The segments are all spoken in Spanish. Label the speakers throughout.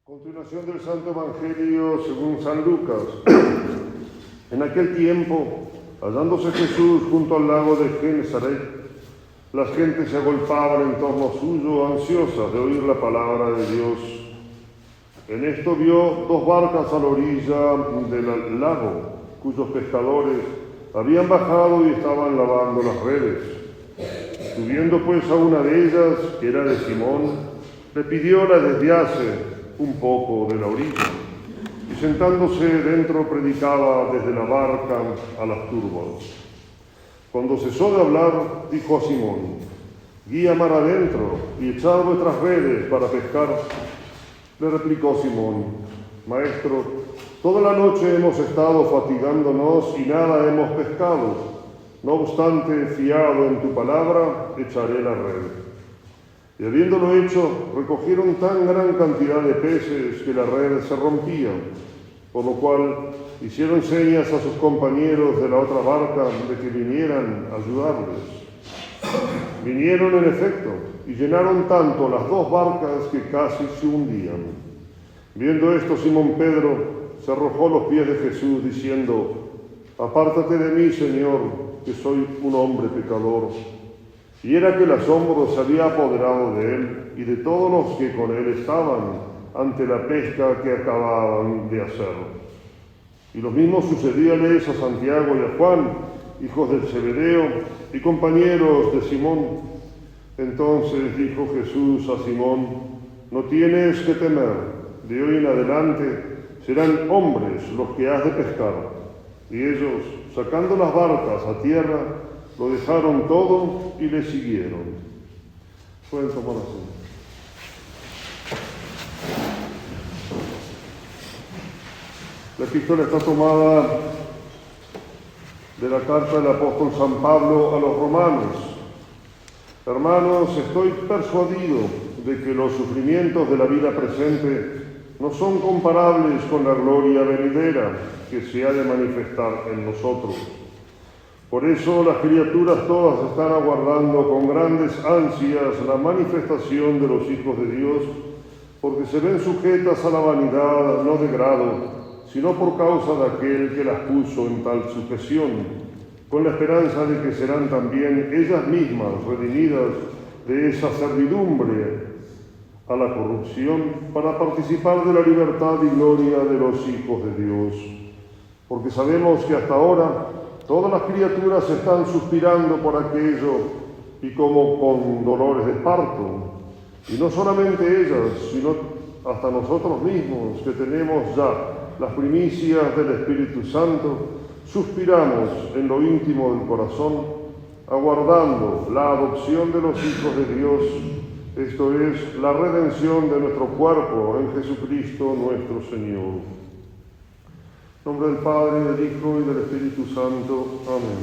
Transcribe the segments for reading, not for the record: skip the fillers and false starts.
Speaker 1: Continuación del Santo Evangelio según San Lucas. En aquel tiempo, hallándose Jesús junto al lago de Genesaret, las gentes se agolpaban en torno suyo, ansiosas de oír la palabra de Dios. En esto vio dos barcas a la orilla del lago, cuyos pescadores habían bajado y estaban lavando las redes. Subiendo pues a una de ellas, que era de Simón, le pidió la desviase un poco de la orilla, y sentándose dentro predicaba desde la barca a las turbas. Cuando cesó de hablar, dijo a Simón: «Guía mar adentro y echad vuestras redes para pescar». Le replicó Simón: «Maestro, toda la noche hemos estado fatigándonos y nada hemos pescado. No obstante, fiado en tu palabra, echaré la red». Y habiéndolo hecho, recogieron tan gran cantidad de peces que la red se rompía, por lo cual hicieron señas a sus compañeros de la otra barca de que vinieran a ayudarles. Vinieron en efecto y llenaron tanto las dos barcas que casi se hundían. Viendo esto, Simón Pedro se arrojó a los pies de Jesús diciendo: «Apártate de mí, Señor, que soy un hombre pecador». Y era que el asombro se había apoderado de él y de todos los que con él estaban ante la pesca que acababan de hacer. Y lo mismo sucedíales a Santiago y a Juan, hijos del Zebedeo y compañeros de Simón. Entonces dijo Jesús a Simón: «No tienes que temer, de hoy en adelante serán hombres los que has de pescar». Y ellos, sacando las barcas a tierra, lo dejaron todo y le siguieron. Pueden tomar asiento. La epístola está tomada de la carta del apóstol San Pablo a los romanos. Hermanos, estoy persuadido de que los sufrimientos de la vida presente no son comparables con la gloria venidera que se ha de manifestar en nosotros. Por eso las criaturas todas están aguardando con grandes ansias la manifestación de los hijos de Dios, porque se ven sujetas a la vanidad no de grado, sino por causa de aquel que las puso en tal sujeción, con la esperanza de que serán también ellas mismas redimidas de esa servidumbre a la corrupción, para participar de la libertad y gloria de los hijos de Dios. Porque sabemos que hasta ahora todas las criaturas están suspirando por aquello y como con dolores de parto. Y no solamente ellas, sino hasta nosotros mismos, que tenemos ya las primicias del Espíritu Santo, suspiramos en lo íntimo del corazón, aguardando la adopción de los hijos de Dios, esto es, la redención de nuestro cuerpo en Jesucristo nuestro Señor. En nombre del Padre, del Hijo y del Espíritu Santo. Amén.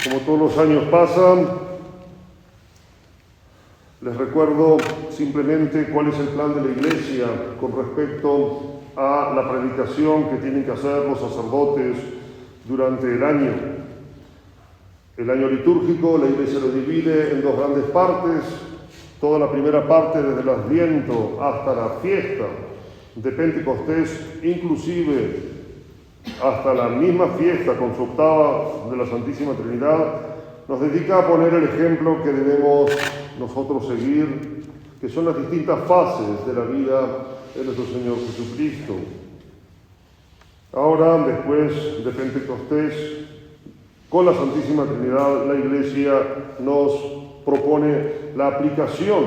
Speaker 1: Como todos los años pasan, les recuerdo simplemente cuál es el plan de la Iglesia con respecto a la predicación que tienen que hacer los sacerdotes durante el año. El año litúrgico, la Iglesia lo divide en dos grandes partes. Toda la primera parte, desde el Adviento hasta la fiesta de Pentecostés, inclusive hasta la misma fiesta con su octava de la Santísima Trinidad, nos dedica a poner el ejemplo que debemos nosotros seguir, que son las distintas fases de la vida de nuestro Señor Jesucristo. Ahora, después de Pentecostés, con la Santísima Trinidad, la Iglesia nos propone la aplicación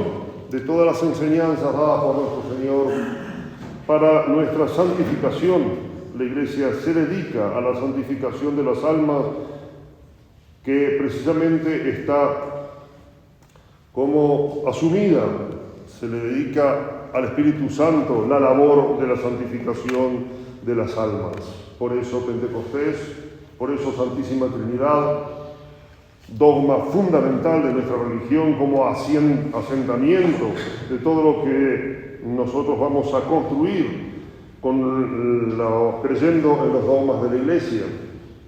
Speaker 1: de todas las enseñanzas dadas por nuestro Señor para nuestra santificación. La Iglesia se dedica a la santificación de las almas, que precisamente está como asumida, se le dedica al Espíritu Santo la labor de la santificación de las almas. Por eso Pentecostés, por eso Santísima Trinidad, dogma fundamental de nuestra religión como asentamiento de todo lo que nosotros vamos a construir creyendo en los dogmas de la Iglesia.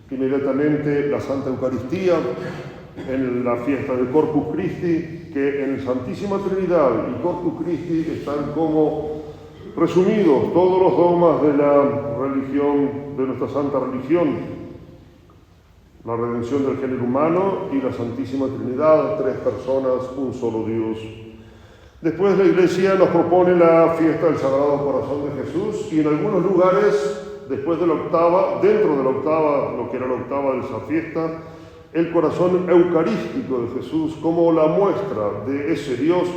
Speaker 1: Inmediatamente la Santa Eucaristía, en la fiesta de Corpus Christi, que en Santísima Trinidad y Corpus Christi están como resumidos todos los dogmas de la religión, de nuestra santa religión. La redención del género humano y la Santísima Trinidad, 3 personas, un solo Dios. Después la Iglesia nos propone la fiesta del Sagrado Corazón de Jesús y en algunos lugares, después de la octava, dentro de la octava, lo que era la octava de esa fiesta, el corazón eucarístico de Jesús como la muestra de ese Dios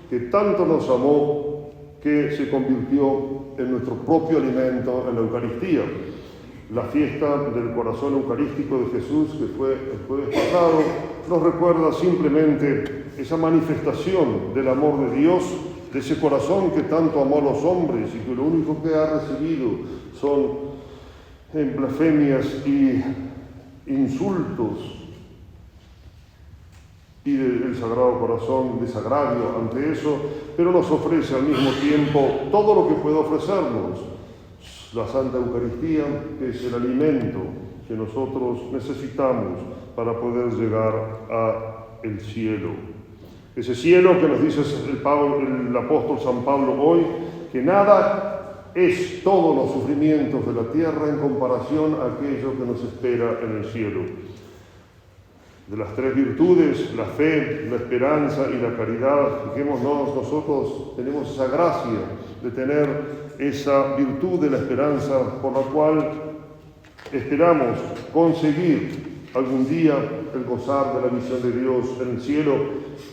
Speaker 1: que tanto nos amó, que se convirtió en nuestro propio alimento en la Eucaristía. La fiesta del corazón eucarístico de Jesús, que fue el jueves pasado, nos recuerda simplemente esa manifestación del amor de Dios, de ese corazón que tanto amó a los hombres y que lo único que ha recibido son blasfemias y insultos, y del Sagrado Corazón desagravio ante eso, pero nos ofrece al mismo tiempo todo lo que puede ofrecernos. La Santa Eucaristía, que es el alimento que nosotros necesitamos para poder llegar al cielo. Ese cielo que nos dice el apóstol San Pablo hoy, que nada es todos los sufrimientos de la tierra en comparación a aquello que nos espera en el cielo. De las 3 virtudes, la fe, la esperanza y la caridad, fijémonos, nosotros tenemos esa gracia de tener esa virtud de la esperanza por la cual esperamos conseguir algún día el gozar de la visión de Dios en el cielo,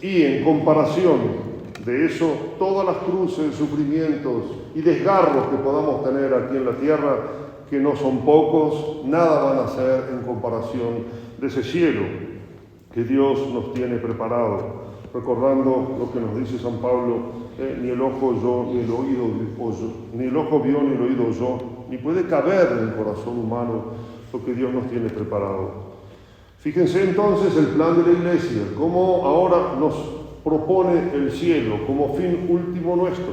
Speaker 1: y en comparación de eso, todas las cruces, sufrimientos y desgarros que podamos tener aquí en la tierra, que no son pocos, nada van a ser en comparación de ese cielo que Dios nos tiene preparado, recordando lo que nos dice San Pablo, ni el ojo yo, ni el oído yo, ni el ojo vio, ni el oído yo, ni puede caber en el corazón humano lo que Dios nos tiene preparado. Fíjense entonces el plan de la Iglesia, cómo ahora nos propone el cielo como fin último nuestro,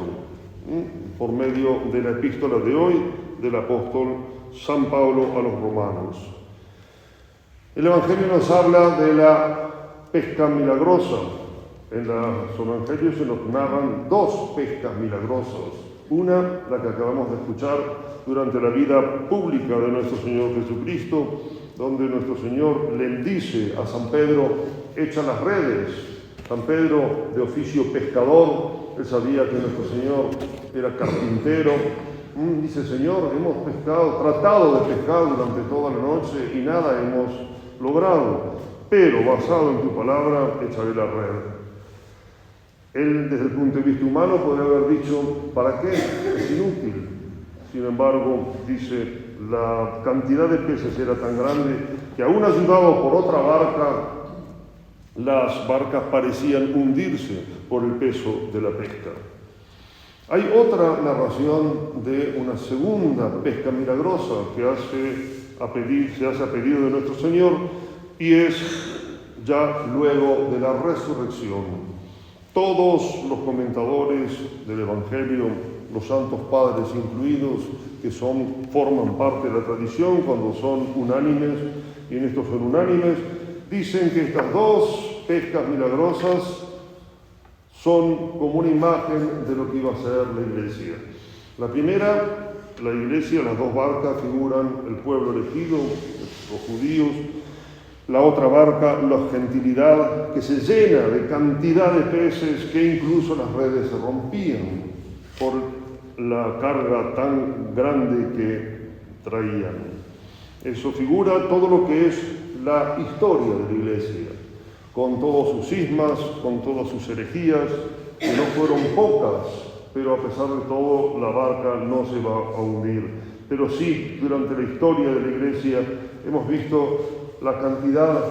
Speaker 1: por medio de la epístola de hoy del apóstol San Pablo a los romanos. El Evangelio nos habla de la pesca milagrosa. En los Evangelios se nos narran 2 pescas milagrosas. Una, la que acabamos de escuchar durante la vida pública de nuestro Señor Jesucristo, donde nuestro Señor le dice a San Pedro, echa las redes. San Pedro, de oficio pescador, él sabía que nuestro Señor era carpintero. Dice, Señor, hemos tratado de pescar durante toda la noche y nada hemos logrado, pero basado en tu palabra, echaré la red. Él, desde el punto de vista humano, podría haber dicho, ¿para qué? Es inútil. Sin embargo, dice, la cantidad de peces era tan grande que aún ayudado por otra barca, las barcas parecían hundirse por el peso de la pesca. Hay otra narración de una segunda pesca milagrosa que se hace a pedido de nuestro Señor, y es ya luego de la resurrección. Todos los comentadores del Evangelio, los santos padres incluidos, que forman parte de la tradición cuando son unánimes, y en estos son unánimes, dicen que estas 2 pescas milagrosas son como una imagen de lo que iba a ser la Iglesia. La primera, la Iglesia, las 2 barcas figuran el pueblo elegido, los judíos. La otra barca, la gentilidad, que se llena de cantidad de peces que incluso las redes se rompían por la carga tan grande que traían. Eso figura todo lo que es la historia de la Iglesia, con todos sus cismas, con todas sus herejías, que no fueron pocas, pero a pesar de todo la barca no se va a hundir. Pero sí, durante la historia de la Iglesia hemos visto la cantidad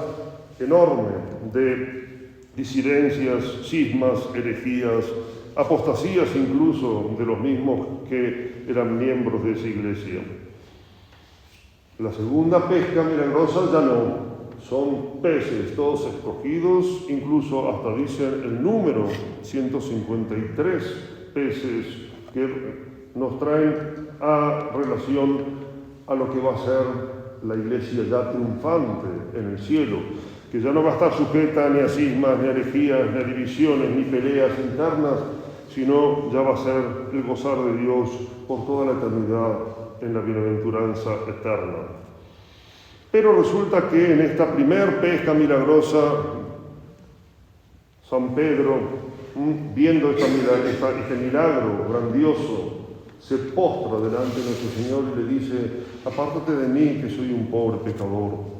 Speaker 1: enorme de disidencias, cismas, herejías, apostasías incluso de los mismos que eran miembros de esa Iglesia. La segunda pesca milagrosa ya no. Son peces, todos escogidos, incluso hasta dicen el número, 153 peces que nos traen a relación a lo que va a ser la Iglesia ya triunfante en el cielo. que ya no va a estar sujeta ni a cismas, ni a herejías, ni a divisiones, ni peleas internas, sino ya va a ser el gozar de Dios por toda la eternidad en la bienaventuranza eterna. Pero resulta que en esta primer pesca milagrosa, San Pedro, viendo este milagro grandioso, se postra delante de nuestro Señor y le dice: apártate de mí, que soy un pobre pecador.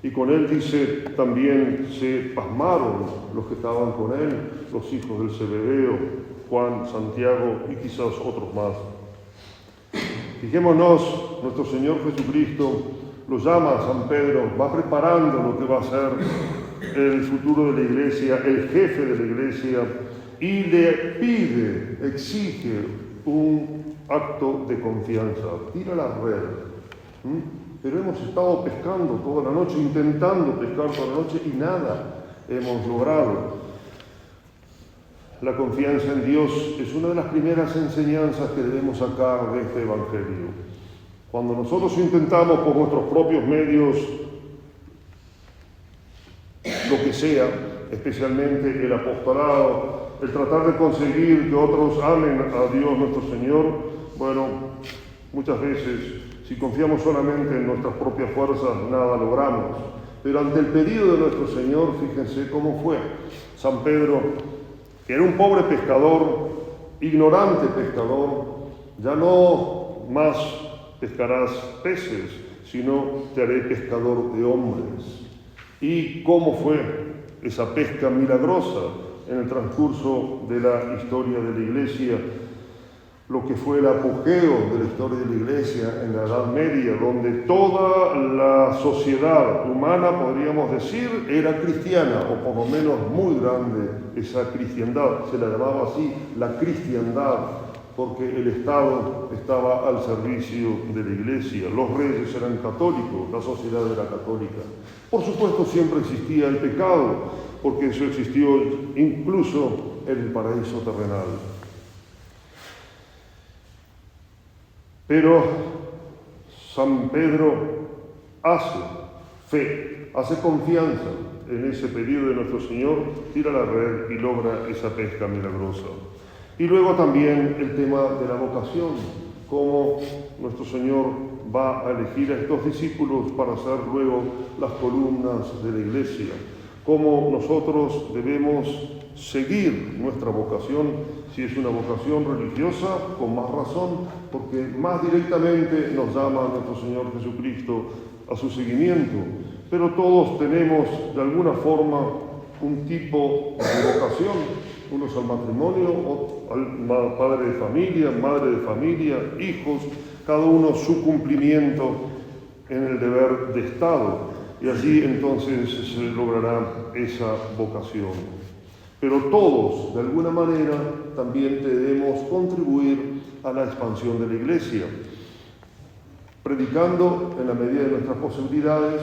Speaker 1: Y con él, dice, también se pasmaron los que estaban con él, los hijos del Zebedeo, Juan, Santiago y quizás otros más. Fijémonos, nuestro Señor Jesucristo lo llama a San Pedro, va preparando lo que va a ser el futuro de la Iglesia, el jefe de la Iglesia, y le pide, exige un acto de confianza. Tira la red. Pero hemos estado pescando toda la noche, intentando pescar toda la noche y nada hemos logrado. La confianza en Dios es una de las primeras enseñanzas que debemos sacar de este Evangelio. Cuando nosotros intentamos por nuestros propios medios lo que sea, especialmente el apostolado, el tratar de conseguir que otros amen a Dios nuestro Señor, bueno, muchas veces, si confiamos solamente en nuestras propias fuerzas, nada logramos. Pero ante el pedido de nuestro Señor, fíjense cómo fue. San Pedro, que era un pobre pescador, ignorante pescador, ya no más pescarás peces, sino te haré pescador de hombres. ¿Y cómo fue esa pesca milagrosa en el transcurso de la historia de la Iglesia? Lo que fue el apogeo de la historia de la Iglesia en la Edad Media, donde toda la sociedad humana, podríamos decir, era cristiana, o por lo menos muy grande esa cristiandad. Se la llamaba así, la cristiandad, porque el Estado estaba al servicio de la Iglesia, los reyes eran católicos, la sociedad era católica. Por supuesto, siempre existía el pecado, porque eso existió incluso en el paraíso terrenal. Pero San Pedro hace fe, hace confianza en ese pedido de nuestro Señor, tira la red y logra esa pesca milagrosa. Y luego también el tema de la vocación, cómo nuestro Señor va a elegir a estos discípulos para ser luego las columnas de la Iglesia, cómo nosotros debemos seguir nuestra vocación. Si es una vocación religiosa, con más razón, porque más directamente nos llama nuestro Señor Jesucristo a su seguimiento. Pero todos tenemos, de alguna forma, un tipo de vocación. Unos al matrimonio, al padre de familia, madre de familia, hijos, cada uno su cumplimiento en el deber de Estado. Y allí entonces se logrará esa vocación. Pero todos, de alguna manera, también debemos contribuir a la expansión de la Iglesia, predicando en la medida de nuestras posibilidades,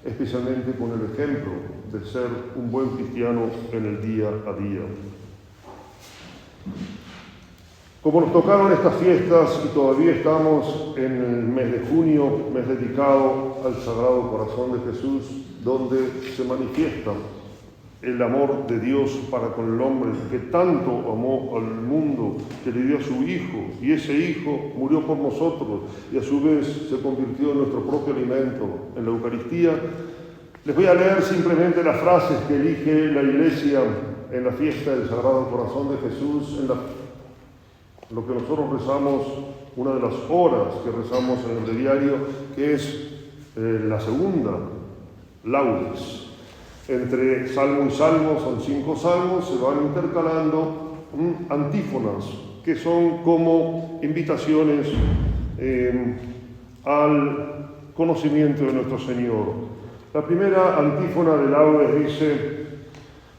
Speaker 1: especialmente con el ejemplo de ser un buen cristiano en el día a día. Como nos tocaron estas fiestas y todavía estamos en el mes de junio, mes dedicado al Sagrado Corazón de Jesús, donde se manifiesta el amor de Dios para con el hombre, que tanto amó al mundo, que le dio a su Hijo, y ese Hijo murió por nosotros, y a su vez se convirtió en nuestro propio alimento en la Eucaristía. Les voy a leer simplemente las frases que elige la Iglesia en la fiesta del Sagrado Corazón de Jesús, en lo que nosotros rezamos, una de las horas que rezamos en el breviario, que es la segunda, Laudes. Entre salmo y salmo, son 5 salmos, se van intercalando antífonas, que son como invitaciones al conocimiento de nuestro Señor. La primera antífona de Laudes dice: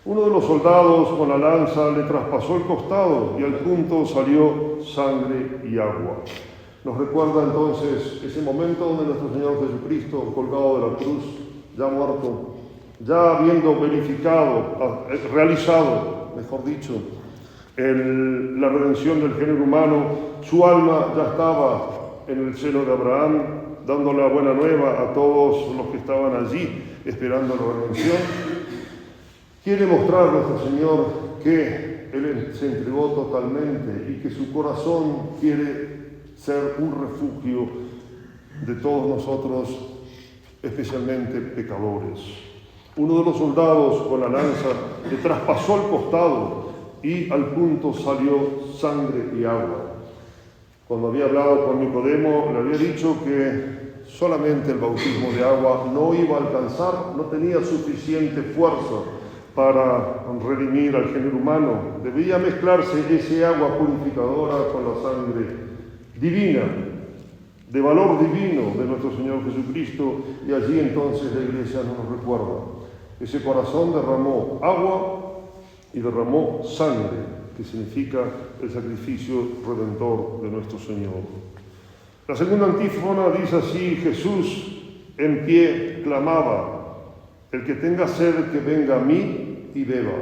Speaker 1: uno de los soldados con la lanza le traspasó el costado y al punto salió sangre y agua. Nos recuerda entonces ese momento donde nuestro Señor Jesucristo, colgado de la cruz, ya muerto, ya habiendo realizado, mejor dicho, la redención del género humano, su alma ya estaba en el seno de Abraham, dando la buena nueva a todos los que estaban allí, esperando la redención. Quiere mostrar nuestro Señor que Él se entregó totalmente y que su corazón quiere ser un refugio de todos nosotros, especialmente pecadores. Uno de los soldados con la lanza le traspasó el costado y al punto salió sangre y agua. Cuando había hablado con Nicodemo, le había dicho que solamente el bautismo de agua no iba a alcanzar, no tenía suficiente fuerza para redimir al género humano. Debía mezclarse ese agua purificadora con la sangre divina, de valor divino de nuestro Señor Jesucristo, y allí entonces la Iglesia nos recuerda. Ese corazón derramó agua y derramó sangre, que significa el sacrificio redentor de nuestro Señor. La segunda antífona dice así: Jesús en pie clamaba, el que tenga sed que venga a mí y beba.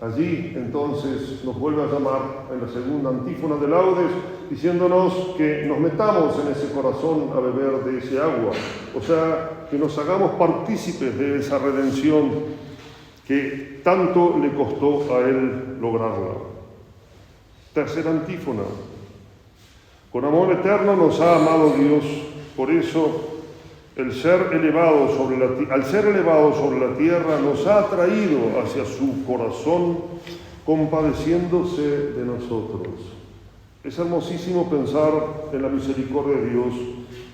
Speaker 1: Allí entonces nos vuelve a llamar en la segunda antífona de laudes, diciéndonos que nos metamos en ese corazón a beber de ese agua, o sea, que nos hagamos partícipes de esa redención que tanto le costó a Él lograrla. Tercera antífona: con amor eterno nos ha amado Dios, por eso al ser elevado sobre la tierra nos ha atraído hacia su corazón, compadeciéndose de nosotros. Es hermosísimo pensar en la misericordia de Dios.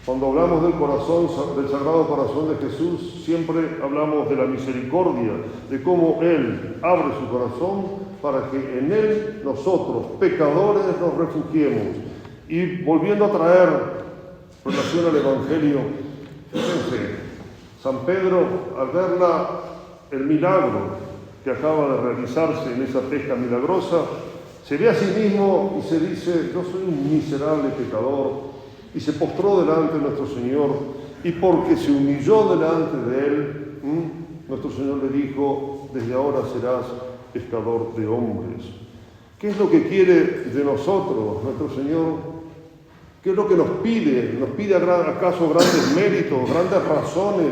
Speaker 1: Cuando hablamos del corazón, del Sagrado Corazón de Jesús, siempre hablamos de la misericordia, de cómo Él abre su corazón para que en Él nosotros, pecadores, nos refugiemos. Y volviendo a traer relación al Evangelio, fíjense, San Pedro, al ver el milagro que acaba de realizarse en esa pesca milagrosa, se ve a sí mismo y se dice: yo soy un miserable pecador, y se postró delante de nuestro Señor, y porque se humilló delante de Él, nuestro Señor le dijo: desde ahora serás pescador de hombres. ¿Qué es lo que quiere de nosotros nuestro Señor? ¿Qué es lo que nos pide? ¿Nos pide acaso grandes méritos, grandes razones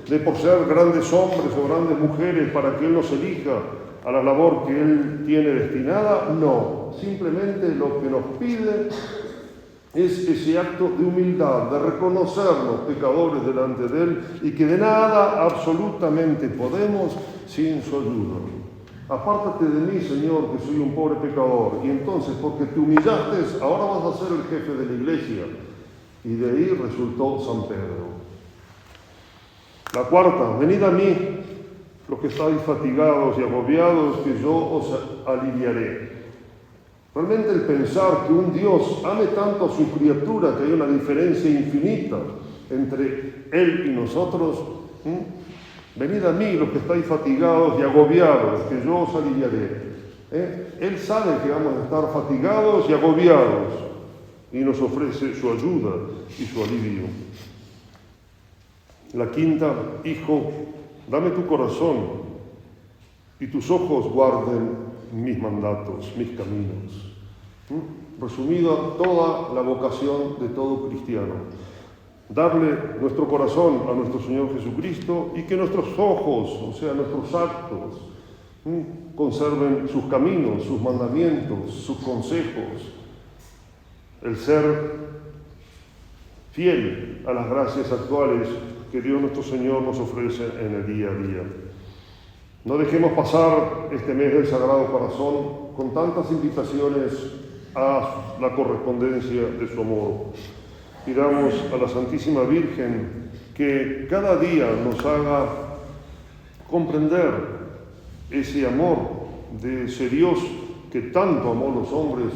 Speaker 1: de por ser grandes hombres o grandes mujeres para que Él nos elija a la labor que Él tiene destinada? No, simplemente lo que nos pide es ese acto de humildad, de reconocernos pecadores delante de Él y que de nada absolutamente podemos sin su ayuda. Apártate de mí, Señor, que soy un pobre pecador. Y entonces, porque te humillaste, ahora vas a ser el jefe de la iglesia. Y de ahí resultó San Pedro. La cuarta: venid a mí, los que estáis fatigados y agobiados, que yo os aliviaré. Realmente el pensar que un Dios ame tanto a su criatura, que hay una diferencia infinita entre Él y nosotros. Venid a mí los que estáis fatigados y agobiados, que yo os aliviaré. Él sabe que vamos a estar fatigados y agobiados y nos ofrece su ayuda y su alivio. La quinta: Hijo, dame tu corazón y tus ojos guarden mis mandatos, mis caminos. Resumida toda la vocación de todo cristiano: darle nuestro corazón a nuestro Señor Jesucristo y que nuestros ojos, o sea, nuestros actos, conserven sus caminos, sus mandamientos, sus consejos. El ser fiel a las gracias actuales que Dios nuestro Señor nos ofrece en el día a día. No dejemos pasar este mes del Sagrado Corazón con tantas invitaciones a la correspondencia de su amor. Pidamos a la Santísima Virgen que cada día nos haga comprender ese amor de ese Dios que tanto amó a los hombres,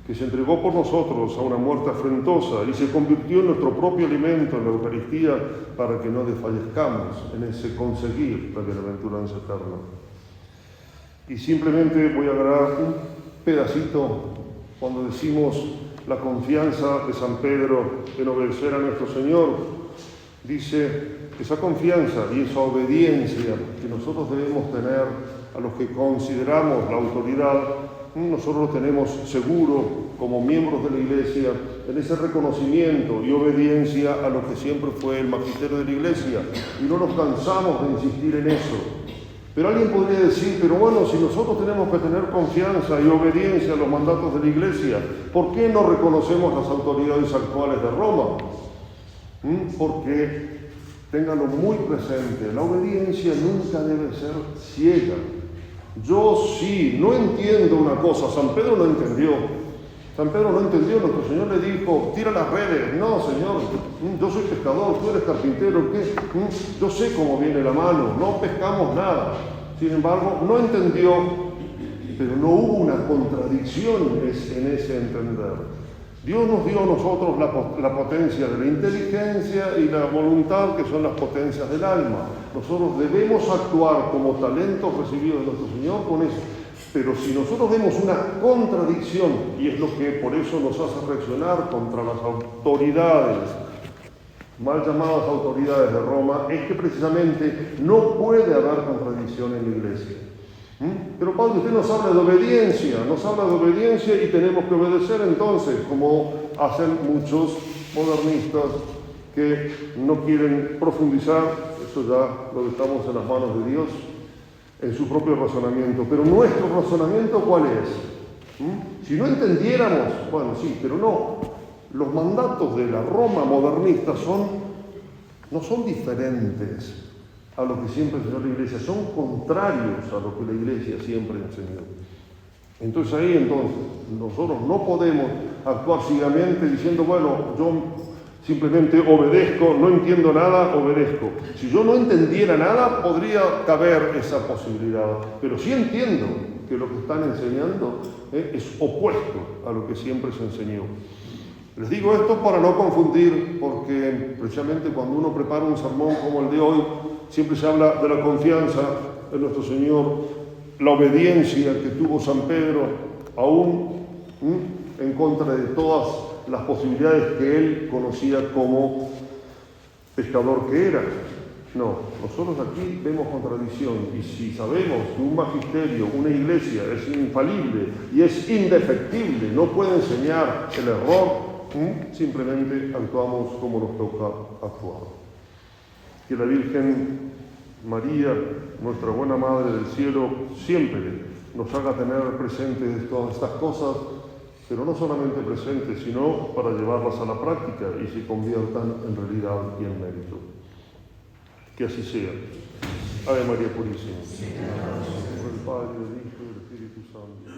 Speaker 1: que se entregó por nosotros a una muerte afrentosa y se convirtió en nuestro propio alimento en la Eucaristía para que no desfallezcamos en ese conseguir la bienaventuranza eterna. Y simplemente voy a agarrar un pedacito cuando decimos la confianza de San Pedro en obedecer a nuestro Señor. Dice: esa confianza y esa obediencia que nosotros debemos tener a los que consideramos la autoridad, nosotros lo tenemos seguro como miembros de la Iglesia en ese reconocimiento y obediencia a lo que siempre fue el magisterio de la Iglesia, y no nos cansamos de insistir en eso. Pero alguien podría decir, pero bueno, si nosotros tenemos que tener confianza y obediencia a los mandatos de la Iglesia, ¿por qué no reconocemos las autoridades actuales de Roma? Porque, ténganlo muy presente, la obediencia nunca debe ser ciega. Yo sí, no entiendo una cosa, San Pedro no entendió. San Pedro no entendió, nuestro Señor le dijo, tira las redes. No, Señor, yo soy pescador, tú eres carpintero, ¿qué? Yo sé cómo viene la mano, no pescamos nada. Sin embargo, no entendió, pero no hubo una contradicción en ese entender. Dios nos dio a nosotros la potencia de la inteligencia y la voluntad, que son las potencias del alma. Nosotros debemos actuar como talentos recibidos de nuestro Señor con eso. Pero si nosotros vemos una contradicción, y es lo que por eso nos hace reaccionar contra las autoridades, mal llamadas autoridades de Roma, es que precisamente no puede haber contradicción en la Iglesia. Pero Pablo, usted nos habla de obediencia y tenemos que obedecer entonces, como hacen muchos modernistas que no quieren profundizar, eso ya lo dejamos en las manos de Dios, en su propio razonamiento. Pero nuestro razonamiento, ¿cuál es? Si no entendiéramos, bueno, sí, pero no. Los mandatos de la Roma modernista no son diferentes a lo que siempre enseñó la Iglesia, son contrarios a lo que la Iglesia siempre enseñó. Entonces ahí nosotros no podemos actuar ciegamente diciendo, bueno, yo simplemente obedezco, no entiendo nada, obedezco. Si yo no entendiera nada, podría caber esa posibilidad, pero sí entiendo que lo que están enseñando es opuesto a lo que siempre se enseñó. Les digo esto para no confundir, porque precisamente cuando uno prepara un sermón como el de hoy, siempre se habla de la confianza en nuestro Señor, la obediencia que tuvo San Pedro, aún en contra de todas las posibilidades que él conocía como pescador que era. No, nosotros aquí vemos contradicción, y si sabemos que un magisterio, una iglesia es infalible y es indefectible, no puede enseñar el error, simplemente actuamos como nos toca actuar. Que la Virgen María, nuestra buena Madre del Cielo, siempre nos haga tener presentes todas estas cosas, pero no solamente presentes, sino para llevarlas a la práctica y se conviertan en realidad y en mérito. Que así sea. Ave María Purísima. Por el Padre, el Hijo y el Espíritu Santo.